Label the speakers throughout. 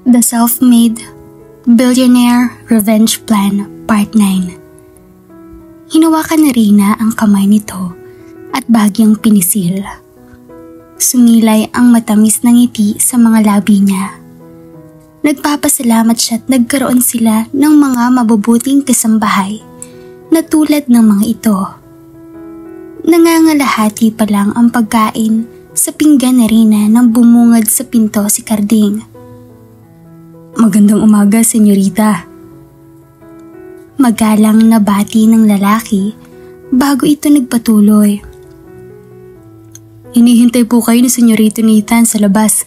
Speaker 1: The Self-Made Billionaire Revenge Plan Part 9. Hinawakan ni Rina ang kamay nito at bahagyang pinisil. Sumilay ang matamis na ngiti sa mga labi niya. Nagpapasalamat siya at nagkaroon sila ng mga mabubuting kasambahay na tulad ng mga ito. Nangangalahati pa lang ang pagkain sa pinggan ni Rina nang bumungad sa pinto si Carding.
Speaker 2: Magandang umaga, senyorita.
Speaker 1: Magalang na bati ng lalaki bago ito nagpatuloy.
Speaker 2: Hinihintay po kayo ni Senyorito Nathan sa labas.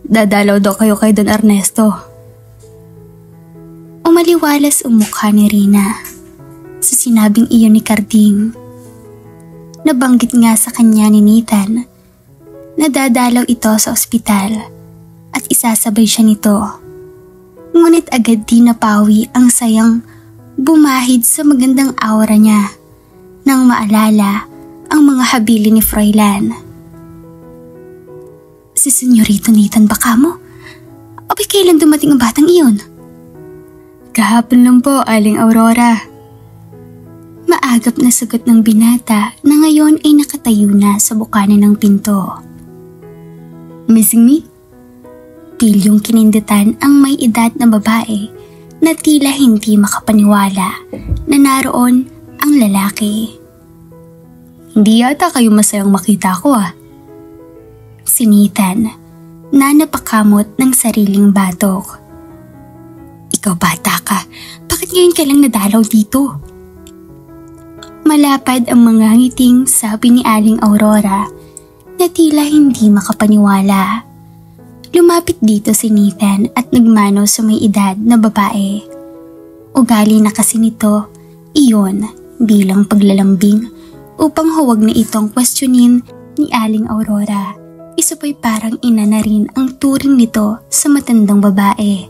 Speaker 2: Dadalaw daw kayo kay Don Ernesto.
Speaker 1: Umaliwalas ang mukha ni Rina sa sinabing iyon ni Carding. Nabanggit nga sa kanya ni Nathan na dadalaw ito sa ospital at isasabay siya nito. Ngunit agad din napawi ang sayang bumahid sa magandang aura niya nang maalala ang mga habili ni Froilan. Si Senyorito Nathan ba kamo? Abay kailan dumating ang batang iyon?
Speaker 2: Kahapon lang po, Aling Aurora.
Speaker 1: Maagap na sagot ng binata na ngayon ay nakatayo na sa bukana ng pinto.
Speaker 2: Missing me?
Speaker 1: Pilyong kininditan ang may edad na babae na tila hindi makapaniwala na naroon ang lalaki.
Speaker 2: Hindi yata kayo masayang makita ko
Speaker 1: Sinitan na napakamot ng sariling batok. Ikaw bata ka, bakit ngayon ka lang nadalaw dito? Malapad ang mga ngiting sabi ni Aling Aurora na tila hindi makapaniwala. Lumapit dito si Nathan at nagmano sa may edad na babae. Ugali na kasi nito, iyon bilang paglalambing upang huwag na itong questionin ni Aling Aurora. Isa pa'y parang ina na rin ang turing nito sa matandang babae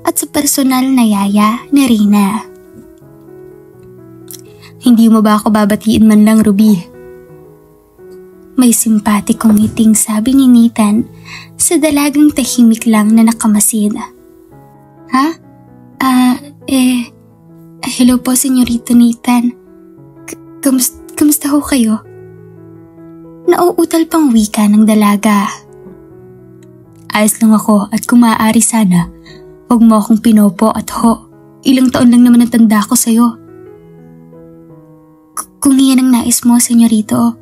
Speaker 1: at sa personal na yaya ni Rina.
Speaker 2: Hindi mo ba ako babatiin man lang, Ruby?
Speaker 1: May simpatikong ngiting sabi ni Nathan sa dalagang tahimik lang na nakamasid. Hello po, Senyorito Nathan. Kamusta ho kayo? Nauutal pang wika ng dalaga.
Speaker 2: Ayos lang ako at kung maaari sana, huwag mo akong pinopo at ho. Ilang taon lang naman ang tanda ko sa'yo.
Speaker 1: Kung iyan ang nais mo, Senyorito,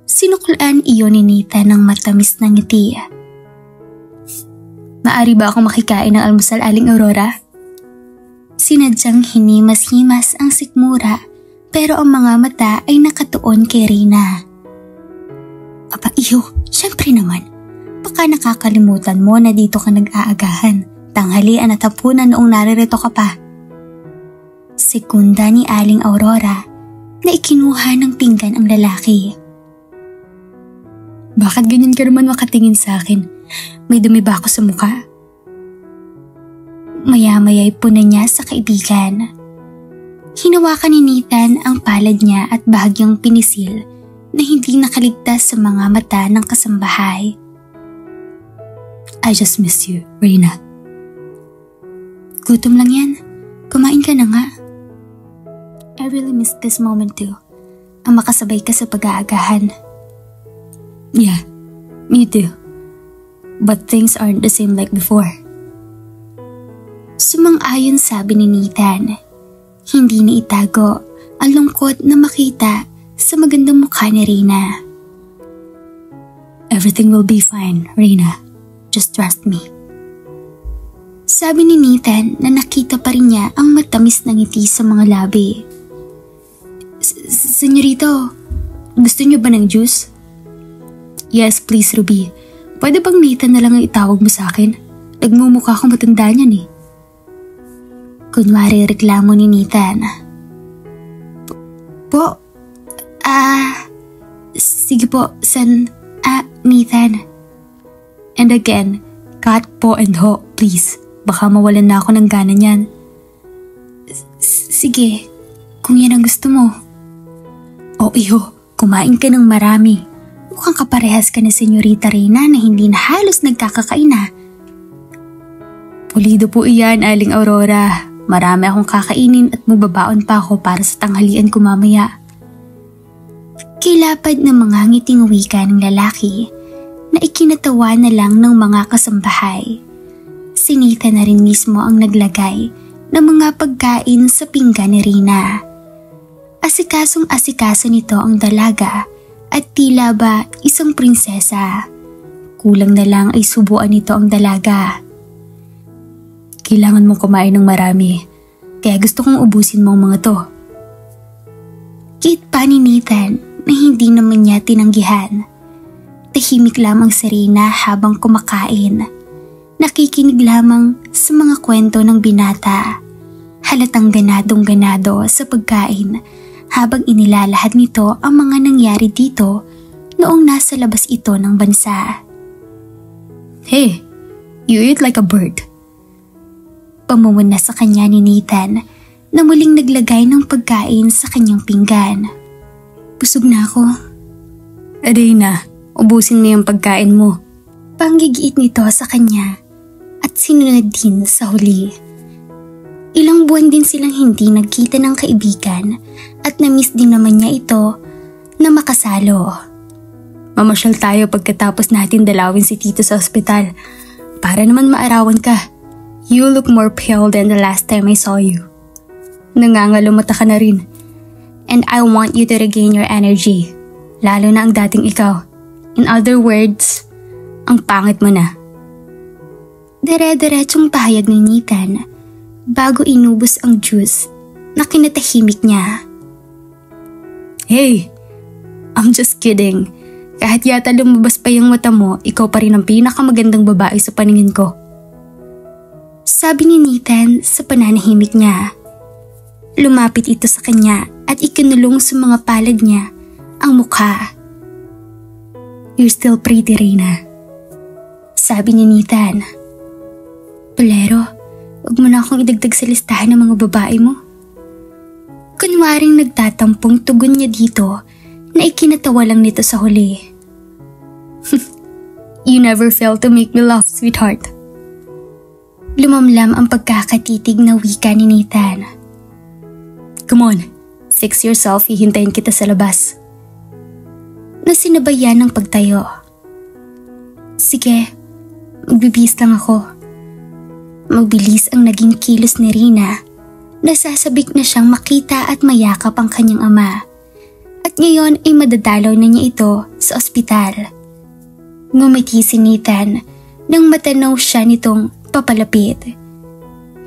Speaker 1: sinuklaan iyon ni Nathan ng matamis na ngiti.
Speaker 2: Maari ba akong makikain ng almusal, Aling Aurora?
Speaker 1: Sinadyang hinimas-himas ang sikmura pero ang mga mata ay nakatuon kay Rina. Aba iyo, syempre naman. Baka nakakalimutan mo na dito ka nag-aagahan. Tanghalian at hapunan noong naririto ka pa. Sekunda ni Aling Aurora na ikinuha ng pinggan ang lalaki.
Speaker 2: Bakit ganyan ka naman makatingin sa akin? May dumi ba ako sa mukha?
Speaker 1: Maya-maya'y puna niya sa kaibigan. Hinawakan ni Nathan ang palad niya at bahagyang pinisil na hindi nakaligtas sa mga mata ng kasambahay.
Speaker 2: I just miss you, Rina.
Speaker 1: Gutom lang yan. Kumain ka na nga. I really miss this moment too. Ang makasabay ka sa pag-aagahan.
Speaker 2: Yeah, me too. But things aren't the same like before.
Speaker 1: Sumang-ayon sabi ni Nathan. Hindi na itago ang lungkot na makita sa magandang mukha ni Rina.
Speaker 2: Everything will be fine, Rina. Just trust me.
Speaker 1: Sabi ni Nathan na nakita pa rin niya ang matamis na ngiti sa mga labi. Senyorito, gusto niyo ba ng juice?
Speaker 2: Yes, please, Ruby. Pwede bang Nathan na lang ang itawag mo sa akin? Nagmumukha akong matanda niyan
Speaker 1: Kunwari reklamo ni Nathan. Sige po, Nathan.
Speaker 2: And again, cut po and ho, please. Baka mawalan na ako ng gana niyan.
Speaker 1: Sige, kung yan ang gusto mo.
Speaker 2: O iho, kumain ka ng marami.
Speaker 1: Mukhang kaparehas ka ni Senyorita Rina na hindi na halos nagkakakaina.
Speaker 2: Pulido po iyan, Aling Aurora. Marami akong kakainin at mababaon pa ako para sa tanghalian ko mamaya.
Speaker 1: Kilapad ng mga ngiting wika ng lalaki na ikinatawa na lang ng mga kasambahay. Si Nathan na rin mismo ang naglagay ng mga pagkain sa pinggan ni Rina. Asikasong asikaso nito ang dalaga at tila ba isang prinsesa. Kulang na lang ay subuan nito ang dalaga.
Speaker 2: Kailangan mong kumain ng marami, kaya gusto kong ubusin mo ang mga to.
Speaker 1: Kit pa ni Nathan na hindi naman niya tinanggihan. Tahimik lamang si Rina habang kumakain. Nakikinig lamang sa mga kwento ng binata. Halatang ganadong-ganado sa pagkain habang inilalahad nito ang mga nangyari dito noong nasa labas ito ng bansa.
Speaker 2: Hey, you eat like a bird.
Speaker 1: Pamumuna sa kanya ni Nathan na muling naglagay ng pagkain sa kanyang pinggan. Busog na ako.
Speaker 2: Rina, ubusin mo yung pagkain mo.
Speaker 1: Panggigiit nito sa kanya at sinunod din sa huli. Ilang buwan din silang hindi nagkita ng kaibigan at na-miss din naman niya ito na makasalo.
Speaker 2: Mamasyal tayo pagkatapos natin dalawin si Tito sa ospital para naman maarawan ka. You look more pale than the last time I saw you. Nangangalumata ka na rin. And I want you to regain your energy. Lalo na ang dating ikaw. In other words, ang pangit mo na.
Speaker 1: Dire-diretsong pahayag ni Nathan bago inubos ang juice na kinatahimik niya.
Speaker 2: Hey, I'm just kidding. Kahit yata lumabas pa yung mata mo, ikaw pa rin ang pinakamagandang babae sa paningin ko.
Speaker 1: Sabi ni Nathan sa pananahimik niya. Lumapit ito sa kanya at ikinulong sa mga palad niya ang mukha.
Speaker 2: You're still pretty, Rina.
Speaker 1: Sabi ni Nathan. Bolero, huwag mo na akong idagdag sa listahan ng mga babae mo. Kunwaring nagtatampong tugon niya dito na ikinatawa lang nito sa huli.
Speaker 2: You never fail to make me laugh, sweetheart.
Speaker 1: Lumamlam ang pagkakatitig na wika ni Nathan.
Speaker 2: Come on, fix yourself, hihintayin kita sa labas.
Speaker 1: Nasinabayan ng pagtayo. Sige, magbibihis lang ako. Magbilis ang naging kilos ni Rina. Nasasabik na siyang makita at mayakap ang kanyang ama. At ngayon ay madadalaw na niya ito sa ospital. Ngumiti si Nathan nang matanaw siya nitong papalapit.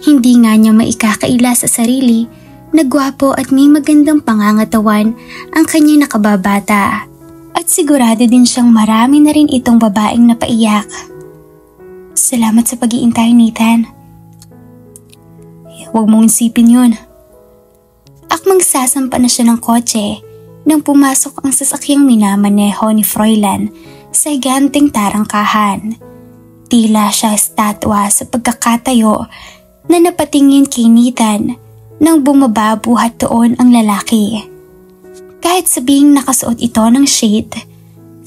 Speaker 1: Hindi nga niya maikakaila sa sarili na gwapo at may magandang pangangatawan ang kanyang nakababata. At sigurado din siyang marami na rin itong babaeng napaiyak. Salamat sa pag-iintay, Nathan.
Speaker 2: Huwag mong isipin yun.
Speaker 1: Akmang sasampa na siya ng kotse nang pumasok ang sasakyang minamaneho ni Froilan sa higanteng tarangkahan. Tila siya estatwa sa pagkakatayo na napatingin kay Nathan nang bumababuhat doon ang lalaki. Kahit sabihing nakasuot ito ng shade,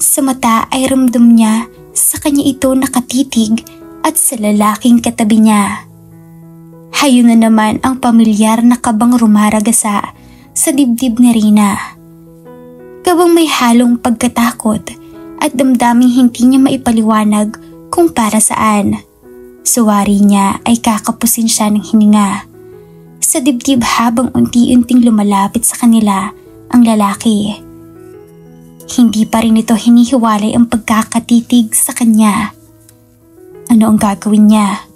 Speaker 1: sa mata ay ramdam niya sa kanya ito nakatitig at sa lalaking katabi niya. Hayon na naman ang pamilyar na kabang rumaragasa sa dibdib ni Rina. Kabang may halong pagkatakot at damdaming hindi niya maipaliwanag kung para saan. Suwari niya ay kakapusin siya ng hininga sa dibdib habang unti-unting lumalapit sa kanila ang lalaki. Hindi pa rin ito hinihiwalay ang pagkakatitig sa kanya. Ano ang gagawin niya?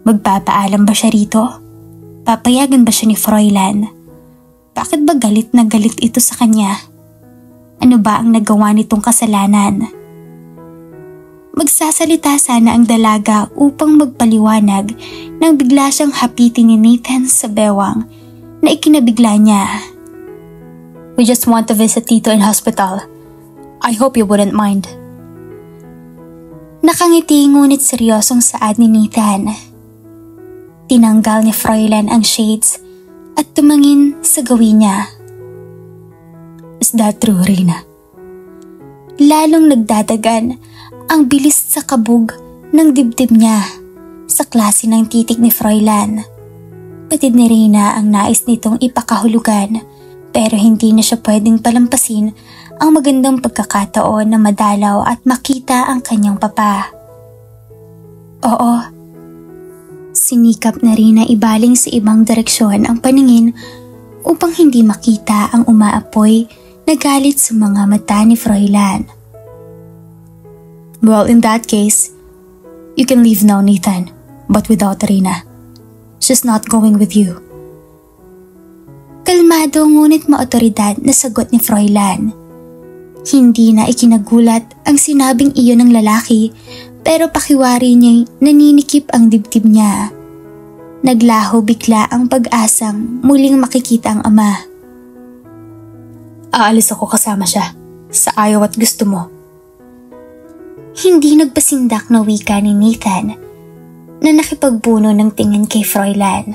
Speaker 1: Magpapaalam ba siya rito? Papayagan ba siya ni Froilan? Bakit ba galit na galit ito sa kanya? Ano ba ang nagawa nitong kasalanan? Magsasalita sana ang dalaga upang magpaliwanag nang bigla siyang hapitin ni Nathan sa bewang na ikinabigla niya.
Speaker 2: We just want to visit Tito in hospital. I hope you wouldn't mind.
Speaker 1: Nakangiti ngunit seryosong saad ni Nathan. Tinanggal ni Froilan ang shades at tumangin sa gawin niya.
Speaker 2: Is that true, Rina?
Speaker 1: Lalong nagdadagan ang bilis sa kabog ng dibdib niya. Sa klase ng titig ni Froilan, batid ni Reyna ang nais nitong ipakahulugan pero hindi na siya pwedeng palampasin ang magandang pagkakataon na madalaw at makita ang kanyang papa. Oo, sinikap na rin na ibaling sa ibang direksyon ang paningin upang hindi makita ang umaapoy na galit sa mga mata ni Froilan.
Speaker 2: Well, in that case, you can leave now, Nathan, but without Reyna. She's not going with you.
Speaker 1: Kalmado ngunit maotoridad na sagot ni Froilan. Hindi na ikinagulat ang sinabing iyon ng lalaki pero pakiwari niya'y naninikip ang dibdib niya. Naglaho bigla ang pag-asang muling makikita ang ama.
Speaker 2: Aalis ako kasama siya sa ayaw at gusto mo.
Speaker 1: Hindi nagpasindak na wika ni Nathan na nakipagbuno ng tingin kay Froilan.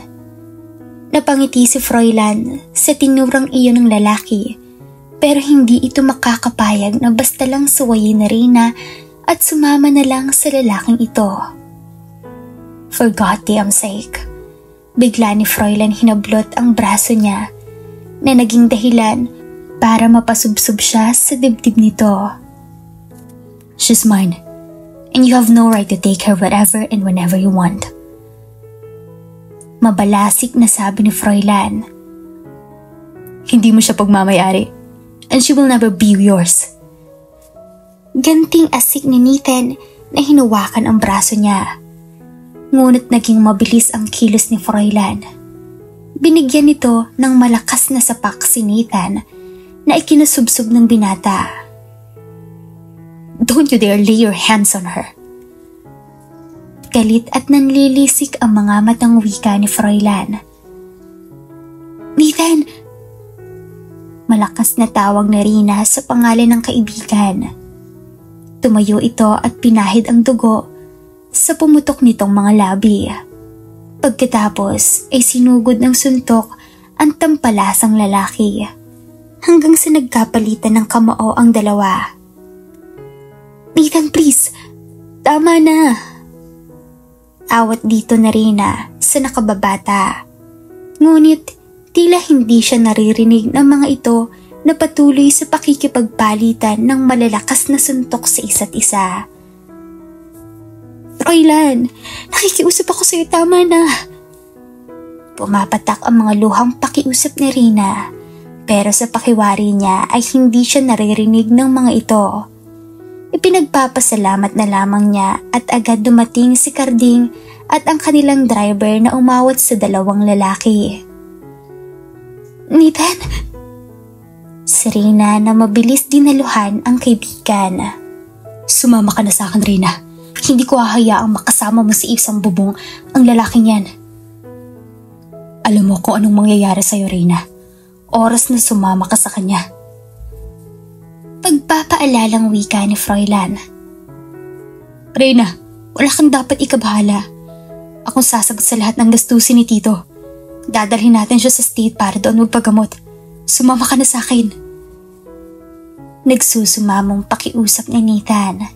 Speaker 1: Napangiti si Froilan sa tinurang iyon ng lalaki pero hindi ito makakapayag na basta lang suwayin na Reyna at sumama na lang sa lalaking ito. For goddamn sake, bigla ni Froilan hinablot ang braso niya na naging dahilan para mapasubsob siya sa dibdib nito.
Speaker 2: She's mine, and you have no right to take her wherever and whenever you want.
Speaker 1: Mabalasik na sabi ni Froilan.
Speaker 2: Hindi mo siya pagmamayari, and she will never be yours.
Speaker 1: Ganting asik ni Nathan na hinawakan ang braso niya. Ngunit naging mabilis ang kilos ni Froilan. Binigyan nito ng malakas na sapak si Nathan na ikinusubsob ng binata.
Speaker 2: Don't you dare lay your hands on her.
Speaker 1: Galit at nanlilisik ang mga matang wika ni Froilan. Nathan! Malakas na tawag na Reyna sa pangalan ng kaibigan. Tumayo ito at pinahid ang dugo sa pumutok nitong mga labi. Pagkatapos ay sinugod ng suntok ang tampalasang lalaki hanggang sa nagkapalitan ng kamao ang dalawa. Nathan, please! Tama na! Awat dito na Reyna sa nakababata. Ngunit tila hindi siya naririnig ng mga ito na patuloy sa pakikipagpalitan ng malalakas na suntok sa isa't isa. Froilan, nakikiusap ako sa'yo, tama na. Pumapatak ang mga luhang pakiusap ni Reyna pero sa pakiwari niya ay hindi siya naririnig ng mga ito. Ipinagpapasalamat na lamang niya at agad dumating si Carding at ang kanilang driver na umawat sa dalawang lalaki. Nathan! Si Reyna na mabilis dinaluhan ang kaibigan.
Speaker 2: Sumama ka na sa akin, Reyna. Hindi ko hahayaang makasama mo sa isang bubong ang lalaking yan. Alam mo kung anong mangyayari sa'yo, Reyna. Oras na sumama ka sa kanya.
Speaker 1: Pagpapaalalang wika ni Froilan.
Speaker 2: Reyna, wala kang dapat ikabahala. Akong sasagot sa lahat ng gastusin ni Tito. Dadalhin natin siya sa state para doon magpagamot. Sumama ka na sa akin.
Speaker 1: Nagsusumamong pakiusap ni Nathan.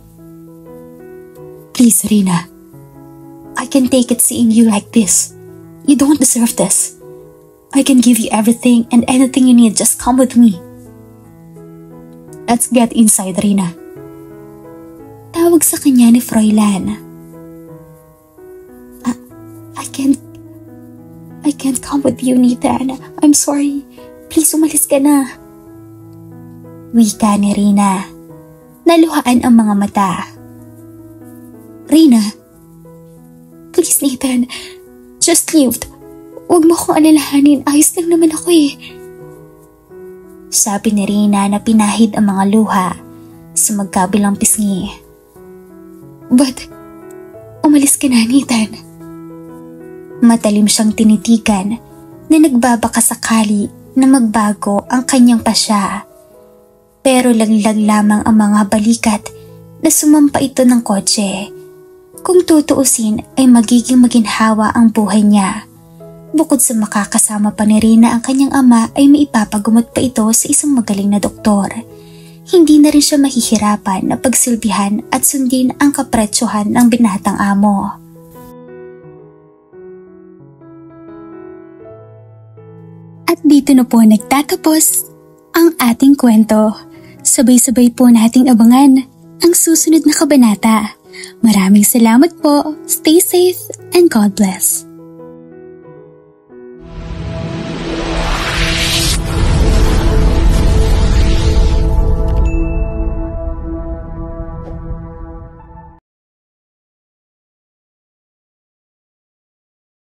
Speaker 2: Please, Reyna. I can take it seeing you like this. You don't deserve this. I can give you everything and anything you need. Just come with me. Let's get inside, Reyna.
Speaker 1: Tawag sa kanya ni Froilan. I can't come with you, Nathan. I'm sorry. Please, umalis ka na. Wika ni Reyna. Naluhaan ang mga mata.
Speaker 2: Reyna.
Speaker 1: Please, Nathan. Just leave. Huwag mo akong alalahanin. Ayos lang naman ako eh. Sabi ni Reyna na pinahid ang mga luha sa magkabilang pisngi. But, umalis ka na, Nathan. Matalim siyang tinitigan na nagbabaka sakali na magbago ang kanyang pasya. Pero laglag lamang ang mga balikat na sumampa ito ng kotse. Kung tutuusin ay magiging maginhawa ang buhay niya. Bukod sa makakasama pa ni Reyna ang kanyang ama ay maipapagumot pa ito sa isang magaling na doktor. Hindi na rin siya mahihirapan na pagsilbihan at sundin ang kapretsuhan ng binatang amo. At dito na po nagtatapos ang ating kwento. Sabay-sabay po nating abangan ang susunod na kabanata. Maraming salamat po. Stay safe and God bless.